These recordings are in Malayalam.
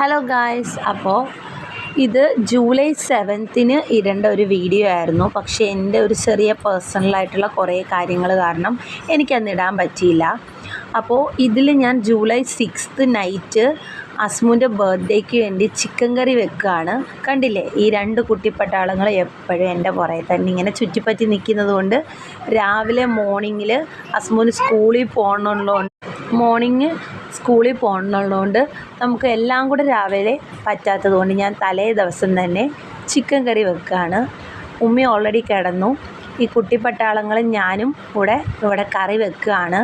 ഹലോ ഗായ്സ്, അപ്പോൾ ഇത് ജൂലൈ 7-ന് ഇടേണ്ട ഒരു വീഡിയോ ആയിരുന്നു. പക്ഷേ എൻ്റെ ഒരു ചെറിയ പേഴ്സണലായിട്ടുള്ള കുറേ കാര്യങ്ങൾ കാരണം എനിക്കന്ന് ഇടാൻ പറ്റിയില്ല. അപ്പോൾ ഇതിൽ ഞാൻ ജൂലൈ 6 നൈറ്റ് അസ്മുവിൻ്റെ ബർത്ത്ഡേക്ക് വേണ്ടി ചിക്കൻ കറി വെക്കുകയാണ്. കണ്ടില്ലേ, ഈ രണ്ട് കുട്ടിപ്പട്ടാളങ്ങൾ എപ്പോഴും എൻ്റെ പുറകെ തന്നെ ഇങ്ങനെ ചുറ്റിപ്പറ്റി നിൽക്കുന്നത് കൊണ്ട് രാവിലെ മോർണിംഗിൽ അസ്മുവിന് സ്കൂളിൽ പോകണമെന്നുള്ളതുകൊണ്ട് നമുക്ക് എല്ലാം കൂടെ രാവിലെ പറ്റാത്തത് കൊണ്ട് ഞാൻ തലേ ദിവസം തന്നെ ചിക്കൻ കറി വെക്കുകയാണ്. ഉമ്മി ഓൾറെഡി കിടന്നു. ഈ കുട്ടിപ്പട്ടാളങ്ങളും ഞാനും കൂടെ ഇവിടെ കറി വെക്കുകയാണ്.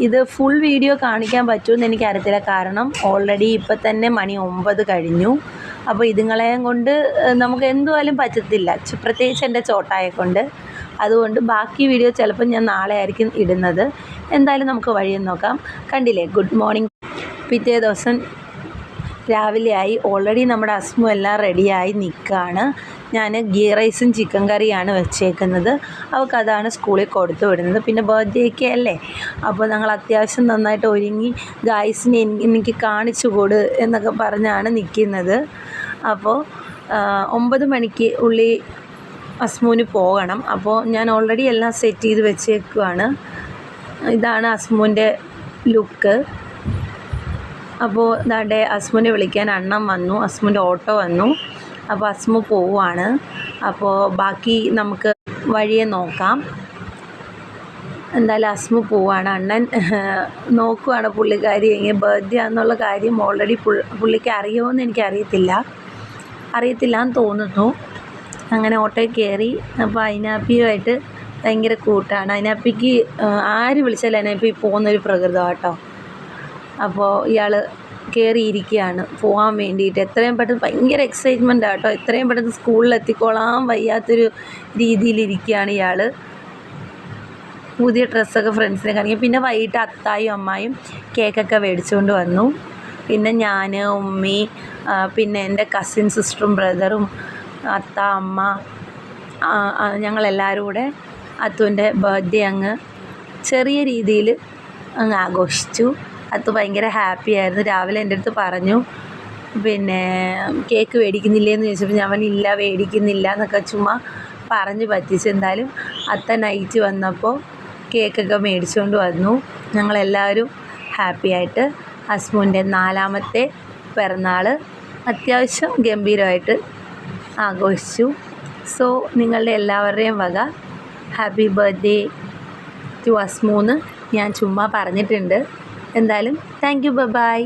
ഇത് ഫുൾ വീഡിയോ കാണിക്കാൻ പറ്റുമെന്ന് എനിക്കറിയത്തില്ല, കാരണം ഓൾറെഡി ഇപ്പം തന്നെ മണി 9 കഴിഞ്ഞു. അപ്പോൾ ഇതുങ്ങളെയും കൊണ്ട് നമുക്ക് എന്തുവായാലും പറ്റത്തില്ല, പ്രത്യേകിച്ച് എൻ്റെ ചോട്ടായെ കൊണ്ട്. അതുകൊണ്ട് ബാക്കി വീഡിയോ ചിലപ്പോൾ ഞാൻ നാളെ ആയിരിക്കും ഇടുന്നത്. എന്തായാലും നമുക്ക് വഴിയെന്ന് നോക്കാം. കണ്ടില്ലേ, ഗുഡ് മോർണിംഗ്. പിറ്റേ ദിവസം രാവിലെയായി. ഓൾറെഡി നമ്മുടെ അസ്മു എല്ലാം റെഡിയായി നിൽക്കുകയാണ്. ഞാൻ ഗീ റൈസും ചിക്കൻ കറിയാണ് വെച്ചേക്കുന്നത്. അവൾക്കതാണ് സ്കൂളിൽ കൊടുത്തു വിടുന്നത്. പിന്നെ ബർത്ത്ഡേക്ക് അല്ലേ, അപ്പോൾ ഞങ്ങൾ അത്യാവശ്യം നന്നായിട്ട് ഒരുങ്ങി ഗായ്സിനെ എനിക്ക് കാണിച്ചു കൊടു എന്നൊക്കെ പറഞ്ഞാണ് നിൽക്കുന്നത്. അപ്പോൾ 9 മണിക്ക് ഉള്ളിൽ അസ്മുവിന് പോകണം. അപ്പോൾ ഞാൻ ഓൾറെഡി എല്ലാം സെറ്റ് ചെയ്ത് വെച്ചേക്കുവാണ്. ഇതാണ് അസ്മുവിൻ്റെ ലുക്ക്. അപ്പോൾ ദാണ്ടെ അസ്മുവിനെ വിളിക്കാൻ അണ്ണൻ വന്നു, അസ്മുവിൻ്റെ ഓട്ടോ വന്നു. അപ്പോൾ അസ്മു പോവുകയാണ്. അപ്പോൾ ബാക്കി നമുക്ക് വഴിയെ നോക്കാം. എന്തായാലും അസ്മു പോവുകയാണ്. അണ്ണൻ നോക്കുവാണ് പുള്ളിക്കാരി എങ്ങനെ ബർത്ത്ഡേ ആണെന്നുള്ള കാര്യം ഓൾറെഡി പുള്ളിക്ക് അറിയുമോയെന്ന് അറിയത്തില്ലാന്ന് തോന്നുന്നു. അങ്ങനെ ഓട്ടോയിൽ കയറി. അപ്പോൾ അയിനാപ്പിയുമായിട്ട് ഭയങ്കര കൂട്ടാണ്. അയിനാപ്പിക്ക് ആര് വിളിച്ചാലും അയിനാപ്പി പോകുന്നൊരു പ്രകൃതമാണ് കേട്ടോ. അപ്പോൾ ഇയാൾ കയറിയിരിക്കുകയാണ് പോകാൻ വേണ്ടിയിട്ട്. എത്രയും പെട്ടെന്ന് ഭയങ്കര എക്സൈറ്റ്മെൻ്റ് ആട്ടോ. എത്രയും പെട്ടെന്ന് സ്കൂളിലെത്തിക്കോളാൻ വയ്യാത്തൊരു രീതിയിലിരിക്കുകയാണ് ഇയാൾ. പുതിയ ഡ്രസ്സൊക്കെ ഫ്രണ്ട്സിനെ കാണിക്കും. പിന്നെ വൈകിട്ട് അത്തായും അമ്മായും കേക്കൊക്കെ മേടിച്ചുകൊണ്ട് വന്നു. പിന്നെ ഞാൻ, ഉമ്മി, പിന്നെ എൻ്റെ കസിൻ സിസ്റ്ററും ബ്രദറും അത്ത, അമ്മ, ഞങ്ങളെല്ലാവരും കൂടെ അത്തുവിൻ്റെ ബർത്ത്ഡേ അങ്ങ് ചെറിയ രീതിയിൽ അങ്ങ് ആഘോഷിച്ചു. അത്തു ഭയങ്കര ഹാപ്പി ആയിരുന്നു. രാവിലെ എൻ്റെ അടുത്ത് പറഞ്ഞു, പിന്നെ കേക്ക് മേടിക്കുന്നില്ലേന്ന് ചോദിച്ചപ്പോൾ ഞാൻ ഇല്ല മേടിക്കുന്നില്ല എന്നൊക്കെ ചുമ്മാ പറഞ്ഞ് പറ്റിച്ചു. എന്തായാലും അത്ത നൈറ്റ് വന്നപ്പോൾ കേക്കൊക്കെ മേടിച്ചുകൊണ്ട് വന്നു. ഞങ്ങളെല്ലാവരും ഹാപ്പിയായിട്ട് അസ്മുവിൻ്റെ 4ാമത്തെ പിറന്നാൾ അത്യാവശ്യം ഗംഭീരമായിട്ട് ആഘോഷിച്ചു. സോ നിങ്ങളുടെ എല്ലാവരുടെയും വക ഹാപ്പി ബർത്ത്ഡേ ടു അസ്മു എന്ന് ഞാൻ ചുമ്മാ പറഞ്ഞിട്ടുണ്ട്. എന്തായാലും താങ്ക് യു, ബൈ.